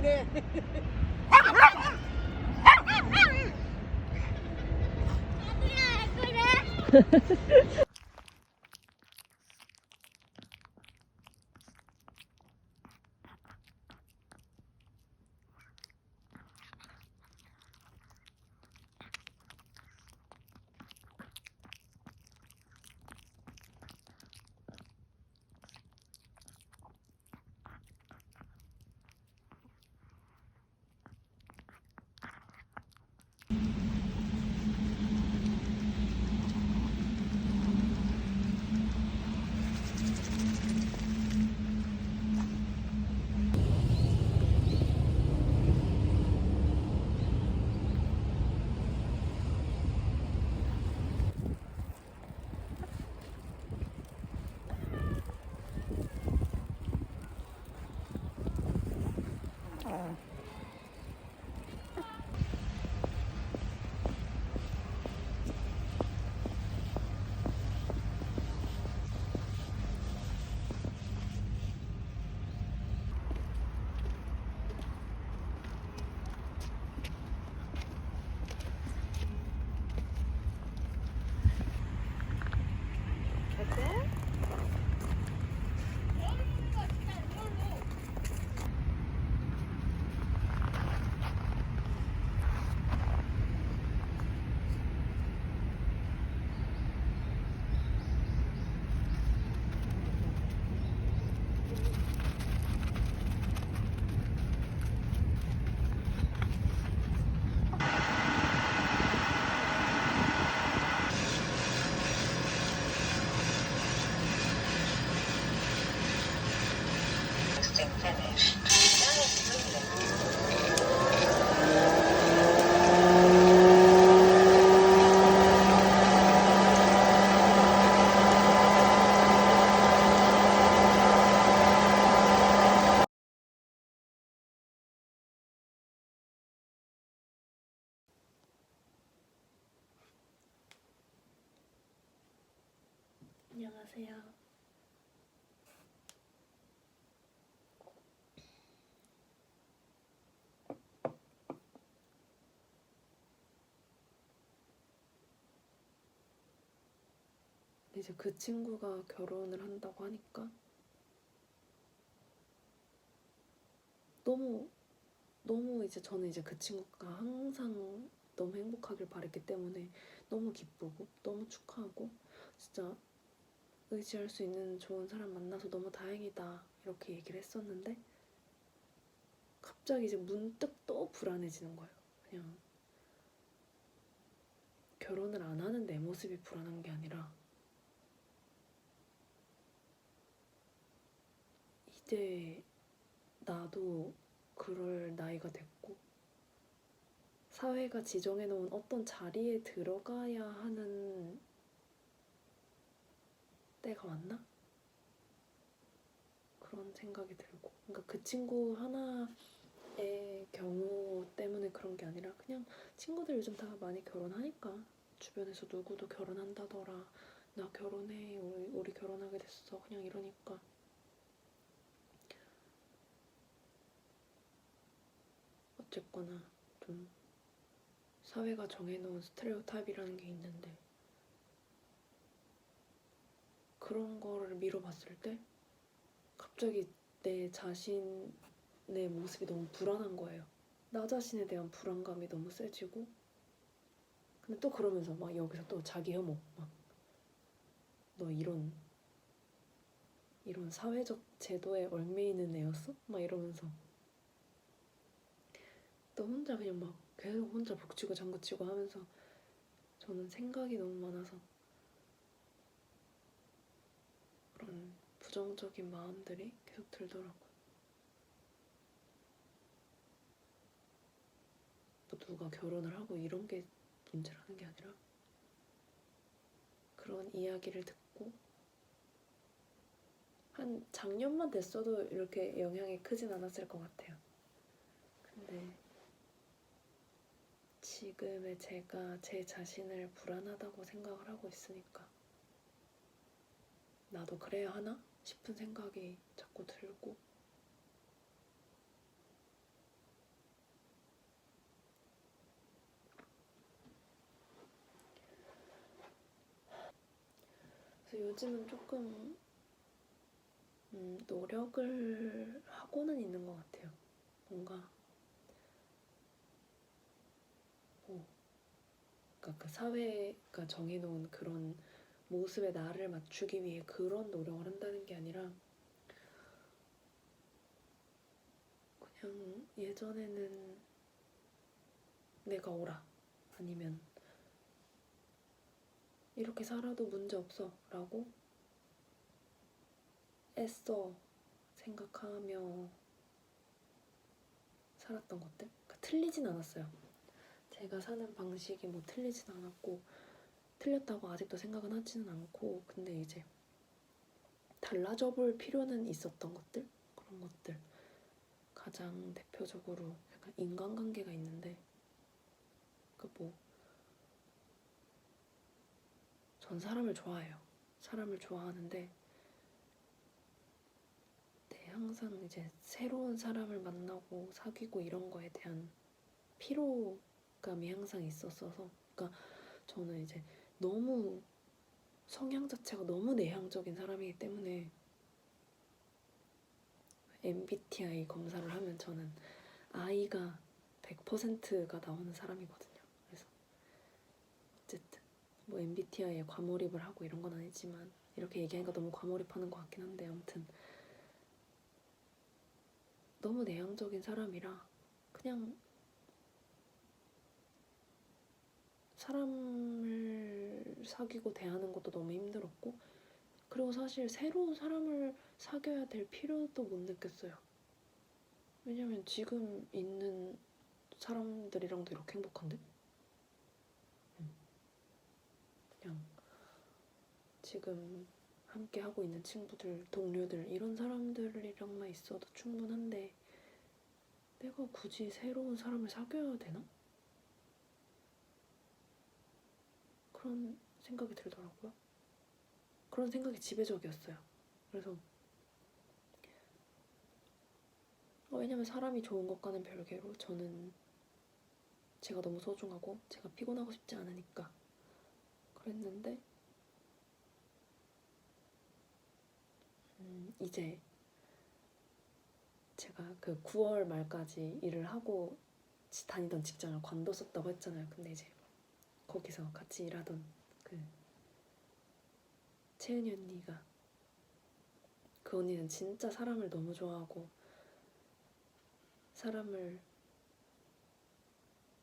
그래. 안녕하세요. 이제 그 친구가 결혼을 한다고 하니까 너무 이제 저는 이제 그 친구가 항상 너무 행복하길 바랬기 때문에 너무 기쁘고 너무 축하하고 진짜 의지할 수 있는 좋은 사람 만나서 너무 다행이다 이렇게 얘기를 했었는데 갑자기 이제 문득 또 불안해지는 거예요. 그냥 결혼을 안 하는 내 모습이 불안한 게 아니라 이제 나도 그럴 나이가 됐고 사회가 지정해놓은 어떤 자리에 들어가야 하는 때가 왔나? 그런 생각이 들고 그러니까 그 친구 하나의 경우 때문에 그런 게 아니라 그냥 친구들 요즘 다 많이 결혼하니까 주변에서 누구도 결혼한다더라 나 결혼해 우리 결혼하게 됐어 그냥 이러니까 어쨌거나 좀 사회가 정해놓은 스테레오타입이라는 게 있는데 그런 거를 미뤄봤을 때 갑자기 내 자신의 모습이 너무 불안한 거예요. 나 자신에 대한 불안감이 너무 세지고 근데 또 그러면서 막 여기서 또 자기 혐오 막 너 이런 사회적 제도에 얽매이는 애였어? 막 이러면서 또 혼자 그냥 막 계속 혼자 북치고 장구치고 하면서 저는 생각이 너무 많아서 그런 부정적인 마음들이 계속 들더라고요. 뭐 누가 결혼을 하고 이런 게 문제라는 게 아니라 그런 이야기를 듣고 한 작년만 됐어도 이렇게 영향이 크진 않았을 것 같아요. 근데 지금의 제가 제 자신을 불안하다고 생각을 하고 있으니까 나도 그래야 하나 싶은 생각이 자꾸 들고 요즘은 조금 노력을 하고는 있는 것 같아요. 뭔가 그러니까 그 사회가 정해놓은 그런 모습에 나를 맞추기 위해 그런 노력을 한다는 게 아니라 그냥 예전에는 내가 옳아 아니면 이렇게 살아도 문제 없어 라고 애써 생각하며 살았던 것들, 그러니까 틀리진 않았어요. 제가 사는 방식이 뭐 틀리진 않았고 틀렸다고 아직도 생각은 하지는 않고, 근데 이제 달라져 볼 필요는 있었던 것들, 그런 것들. 가장 대표적으로 약간 인간관계가 있는데, 그 뭐 전 사람을 좋아해요. 사람을 좋아하는데 항상 이제 새로운 사람을 만나고 사귀고 이런 거에 대한 피로감이 항상 있었어서, 그러니까 저는 이제 너무 성향 자체가 너무 내향적인 사람이기 때문에 MBTI 검사를 하면 저는 I가 100%가 나오는 사람이거든요. 그래서 어쨌든 뭐 MBTI에 과몰입을 하고 이런 건 아니지만, 이렇게 얘기하니까 너무 과몰입하는 것 같긴 한데, 아무튼 너무 내향적인 사람이라 그냥 사람을 사귀고 대하는 것도 너무 힘들었고, 그리고 사실 새로운 사람을 사귀어야 될 필요도 못 느꼈어요. 왜냐면 지금 있는 사람들이랑도 이렇게 행복한데? 그냥 지금 함께 하고 있는 친구들, 동료들, 이런 사람들이랑만 있어도 충분한데 내가 굳이 새로운 사람을 사귀어야 되나? 그런 생각이 들더라고요. 그런 생각이 지배적이었어요. 그래서 왜냐면 사람이 좋은 것과는 별개로 저는 제가 너무 소중하고 제가 피곤하고 싶지 않으니까 그랬는데, 이제 제가 그 9월 말까지 일을 하고 다니던 직장을 관뒀었다고 했잖아요. 근데 이제 거기서 같이 일하던 그 채은이 언니가, 그 언니는 진짜 사람을 너무 좋아하고 사람을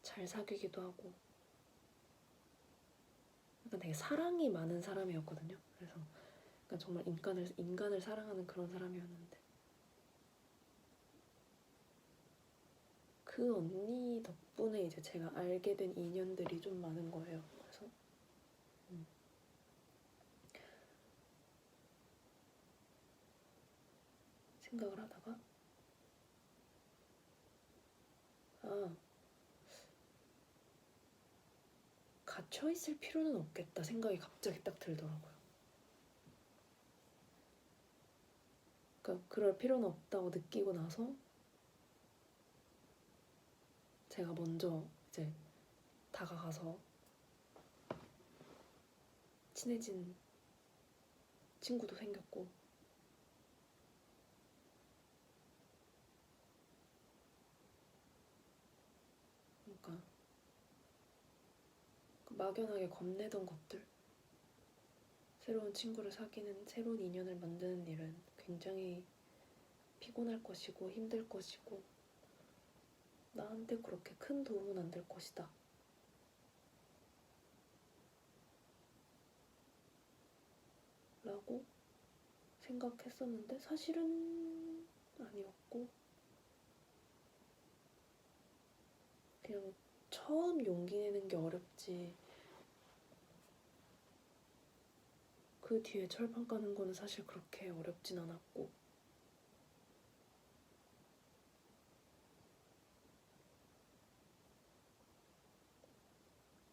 잘 사귀기도 하고 약간 되게 사랑이 많은 사람이었거든요. 그래서 약간 정말 인간을 사랑하는 그런 사람이었는데, 그 언니 덕분에 이제 제가 알게 된 인연들이 좀 많은 거예요. 그래서 생각을 하다가 갇혀 있을 필요는 없겠다 생각이 갑자기 딱 들더라고요. 그러니까 그럴 필요는 없다고 느끼고 나서 제가 먼저 이제 다가가서 친해진 친구도 생겼고, 그러니까 막연하게 겁내던 것들, 새로운 친구를 사귀는, 새로운 인연을 만드는 일은 굉장히 피곤할 것이고 힘들 것이고 나한테 그렇게 큰 도움은 안 될 것이다 라고 생각했었는데, 사실은 아니었고, 그냥 처음 용기 내는 게 어렵지 그 뒤에 철판 까는 거는 사실 그렇게 어렵진 않았고,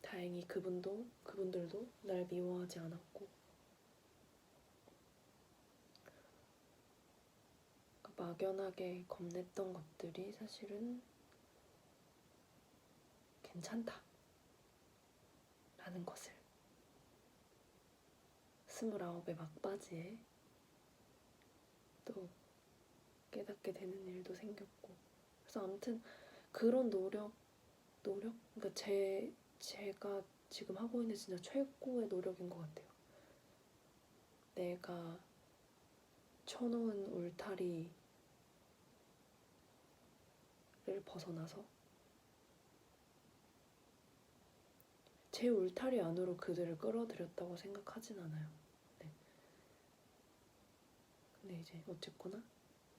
다행히 그분들도 날 미워하지 않았고, 막연하게 겁냈던 것들이 사실은 괜찮다 라는 것을 29의 막바지에 또 깨닫게 되는 일도 생겼고, 그래서 아무튼 그런 그러니까 제가 지금 하고 있는 진짜 최고의 노력인 것 같아요. 내가 쳐놓은 울타리를 벗어나서 제 울타리 안으로 그들을 끌어들였다고 생각하진 않아요. 네. 근데 이제 어쨌거나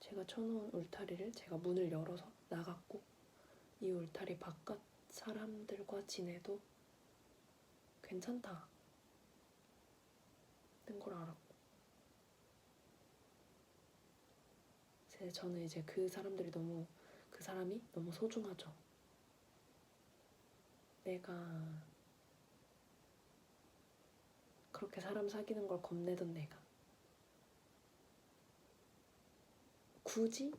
제가 쳐놓은 울타리를 제가 문을 열어서 나갔고, 이 울타리 바깥 사람들과 지내도 괜찮다는 걸 알았고, 저는 이제 그 사람이 너무 소중하죠. 내가 그렇게 사람 사귀는 걸 겁내던 내가 굳이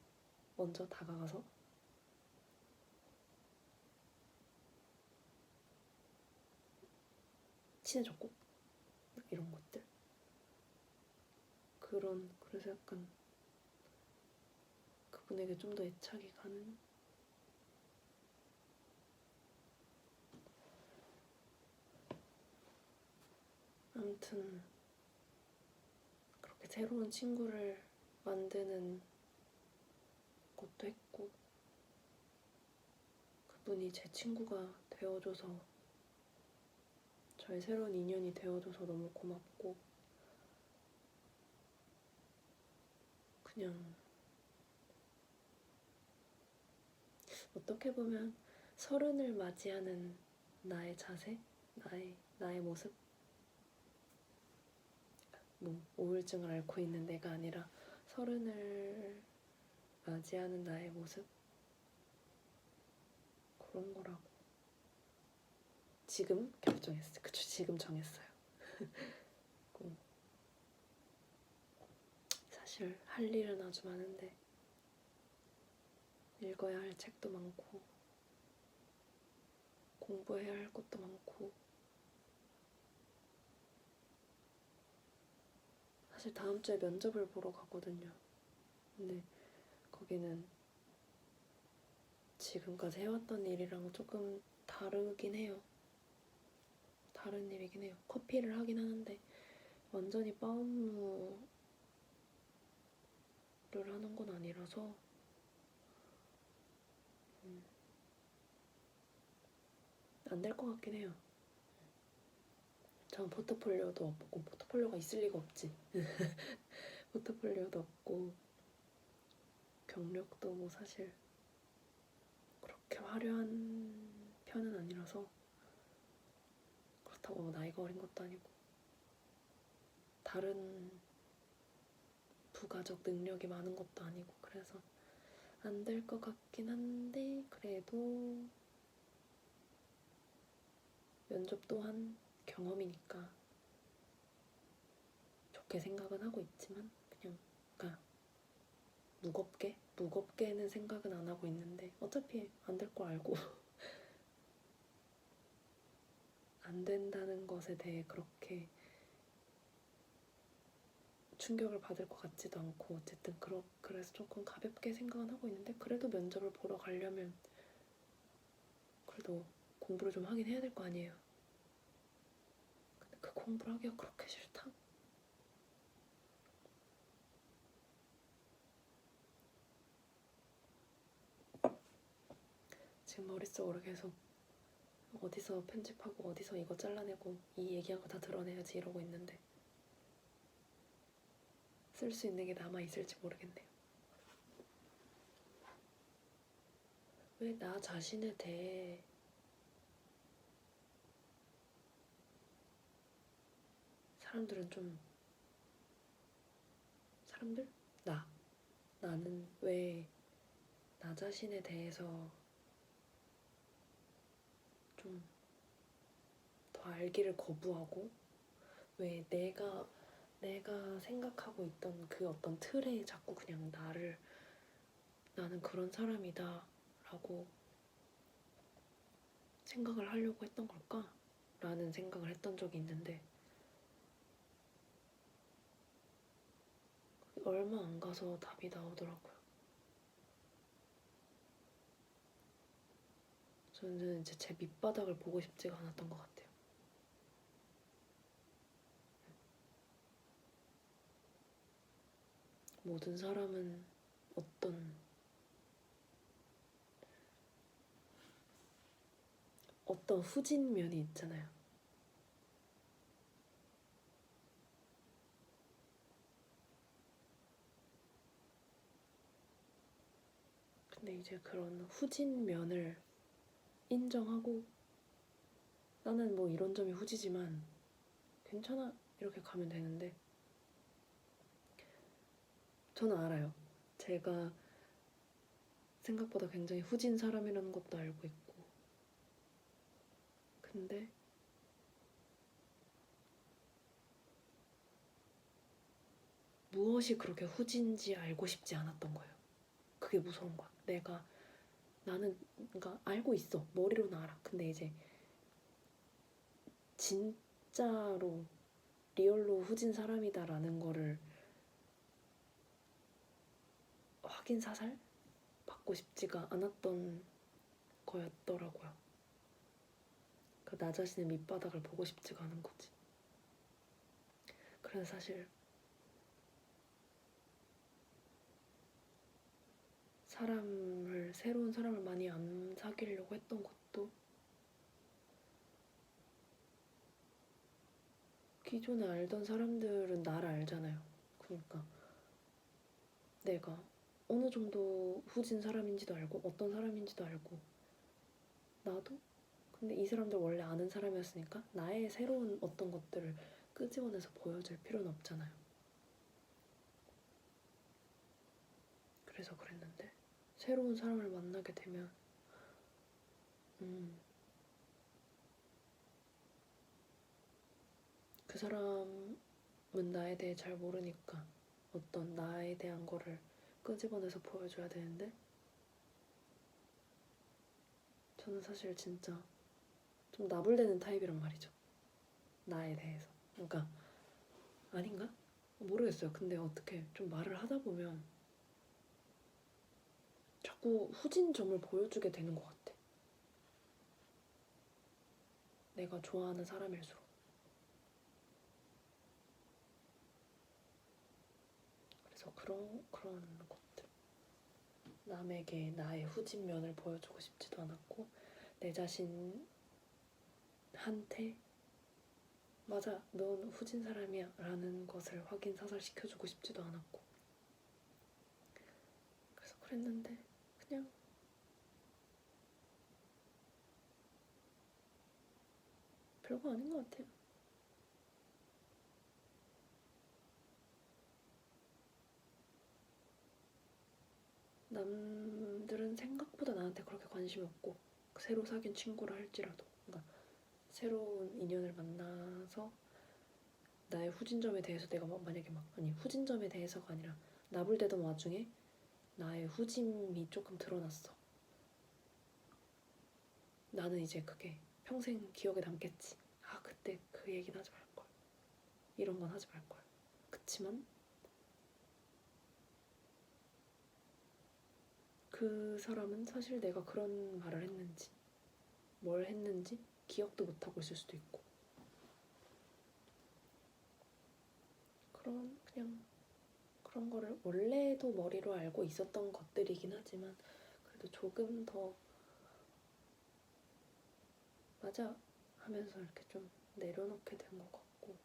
먼저 다가가서 친해졌고, 이런 것들. 그래서 약간 그분에게 좀 더 애착이 가는. 아무튼 그렇게 새로운 친구를 만드는 것도 했고, 그분이 제 친구가 되어줘서, 저의 새로운 인연이 되어줘서 너무 고맙고, 그냥 어떻게 보면 30을 맞이하는 나의 자세, 나의 모습, 뭐 우울증을 앓고 있는 내가 아니라 30을 맞이하는 나의 모습, 그런 거라고 지금 결정했어요. 그쵸, 지금 정했어요. 사실 할 일은 아주 많은데, 읽어야 할 책도 많고 공부해야 할 것도 많고, 사실 다음 주에 면접을 보러 가거든요. 근데 거기는 지금까지 해왔던 일이랑 조금 다르긴 해요. 다른 일이긴 해요. 커피를 하긴 하는데 완전히 바 업무를 하는 건 아니라서 안 될 것 같긴 해요. 저는 포트폴리오도 없고, 포트폴리오가 있을 리가 없지. 포트폴리오도 없고 경력도 뭐 사실 그렇게 화려한 편은 아니라서, 그렇다고 뭐 나이가 어린 것도 아니고 다른 부가적 능력이 많은 것도 아니고, 그래서 안 될 것 같긴 한데, 그래도 면접 또한 경험이니까 좋게 생각은 하고 있지만, 그냥 그러니까 무겁게는 생각은 안 하고 있는데, 어차피 안 될 걸 알고 안 된다는 것에 대해 그렇게 충격을 받을 것 같지도 않고, 어쨌든 그래서 조금 가볍게 생각은 하고 있는데, 그래도 면접을 보러 가려면 그래도 공부를 좀 하긴 해야 될 거 아니에요. 근데 그 공부를 하기가 그렇게 싫다? 지금 머릿속으로 계속 어디서 편집하고 어디서 이거 잘라내고 이 얘기한 거 다 드러내야지 이러고 있는데, 쓸 수 있는 게 남아있을지 모르겠네요. 왜 나 자신에 대해 사람들? 나는 왜 나 자신에 대해서 좀 더 알기를 거부하고, 왜 내가 생각하고 있던 그 어떤 틀에 자꾸 그냥 나는 그런 사람이다 라고 생각을 하려고 했던 걸까? 라는 생각을 했던 적이 있는데, 얼마 안 가서 답이 나오더라고요. 저는 이제 제 밑바닥을 보고 싶지가 않았던 것 같아요. 모든 사람은 어떤 후진 면이 있잖아요. 근데 이제 그런 후진 면을 인정하고 나는 뭐 이런 점이 후지지만 괜찮아 이렇게 가면 되는데 저는 알아요. 제가 생각보다 굉장히 후진 사람이라는 것도 알고 있고 근데 무엇이 그렇게 후진지 알고 싶지 않았던 거예요. 그게 무서운 거야. 나는 그러니까 알고 있어. 머리로는 알아. 근데 이제 진짜로 리얼로 후진 사람이다라는 거를 확인 사살 받고 싶지가 않았던 거였더라고요. 그 나 자신의 밑바닥을 보고 싶지가 않은 거지. 그래서 사실 새로운 사람을 많이 안 사귀려고 했던 것도 기존에 알던 사람들은 나를 알잖아요. 그러니까 내가 어느 정도 후진 사람인지도 알고 어떤 사람인지도 알고 나도 근데 이 사람들 원래 아는 사람이었으니까 나의 새로운 어떤 것들을 끄집어내서 보여줄 필요는 없잖아요. 그래서 그랬는데 새로운 사람을 만나게 되면 그 사람은 나에 대해 잘 모르니까 어떤 나에 대한 거를 끄집어내서 보여줘야 되는데 저는 사실 진짜 좀 나불대는 타입이란 말이죠. 나에 대해서. 그러니까 아닌가? 모르겠어요. 근데 어떻게 좀 말을 하다 보면 자꾸 후진 점을 보여주게 되는 것 같아. 내가 좋아하는 사람일수록. 그래서 그런 것들. 남에게 나의 후진 면을 보여주고 싶지도 않았고 내 자신한테 맞아, 넌 후진 사람이야 라는 것을 확인 사살시켜주고 싶지도 않았고 그래서 그랬는데 그냥 별거 아닌 것 같아요. 남들은 생각보다 나한테 그렇게 관심이 없고 새로 사귄 친구라 할지라도 그러니까 새로운 인연을 만나서 나의 후진점에 대해서 내가 만약에 아니 후진점에 대해서가 아니라 나불대던 와중에 나의 후짐이 조금 드러났어. 나는 이제 그게 평생 기억에 남겠지. 아 그때 그 얘기는 하지 말걸. 이런 건 하지 말걸. 그치만 그 사람은 사실 내가 그런 말을 했는지 뭘 했는지 기억도 못하고 있을 수도 있고 그냥 그런 거를 원래도 머리로 알고 있었던 것들이긴 하지만 그래도 조금 더 맞아 하면서 이렇게 좀 내려놓게 된 것 같고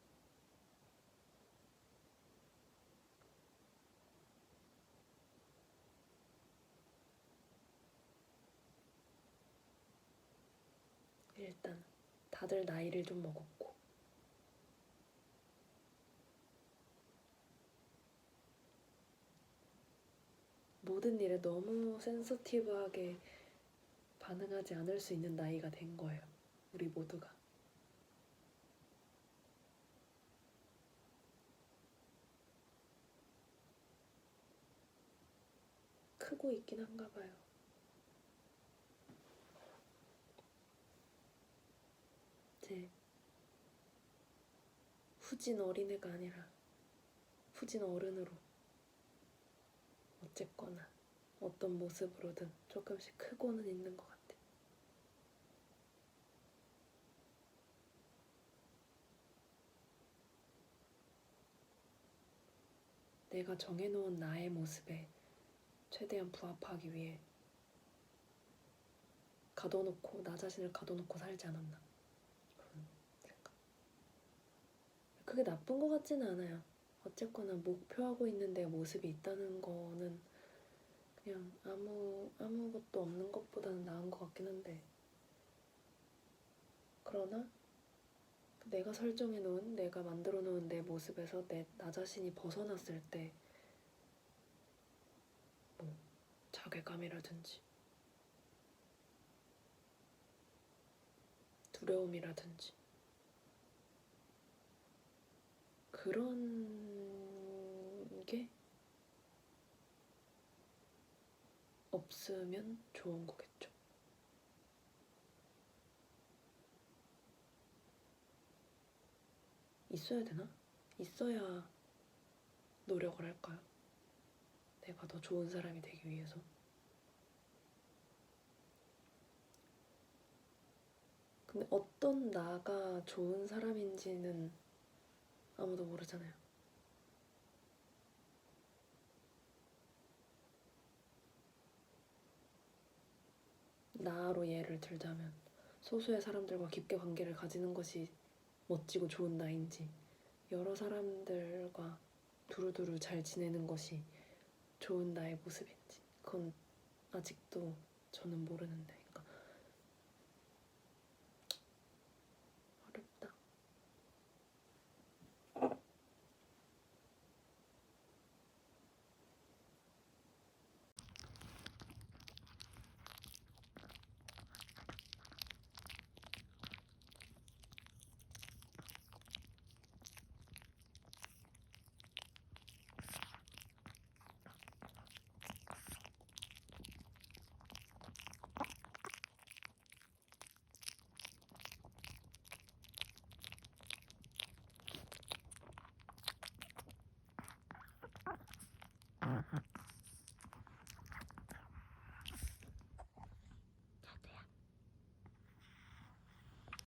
일단 다들 나이를 좀 먹었고 모든 일에 너무 센서티브하게 반응하지 않을 수 있는 나이가 된 거예요. 우리 모두가. 크고 있긴 한가 봐요. 이제 후진 어린애가 아니라 후진 어른으로 어쨌거나 어떤 모습으로든 조금씩 크고는 있는 것 같아. 내가 정해놓은 나의 모습에 최대한 부합하기 위해 나 자신을 가둬놓고 살지 않았나, 그런 생각. 그게 나쁜 것 같지는 않아요. 어쨌거나 목표하고 있는 내 모습이 있다는 거는 그냥 아무것도 없는 것보다는 나은 것 같긴 한데, 그러나 내가 설정해놓은, 내가 만들어놓은 내 모습에서 나 자신이 벗어났을 때 뭐 자괴감이라든지 두려움이라든지 그런 게 없으면 좋은 거겠죠. 있어야 되나? 있어야 노력을 할까요? 내가 더 좋은 사람이 되기 위해서. 근데 어떤 나가 좋은 사람인지는 아무도 모르잖아요. 나로 예를 들자면 소수의 사람들과 깊게 관계를 가지는 것이 멋지고 좋은 나인지, 여러 사람들과 두루두루 잘 지내는 것이 좋은 나의 모습인지, 그건 아직도 저는 모르는데.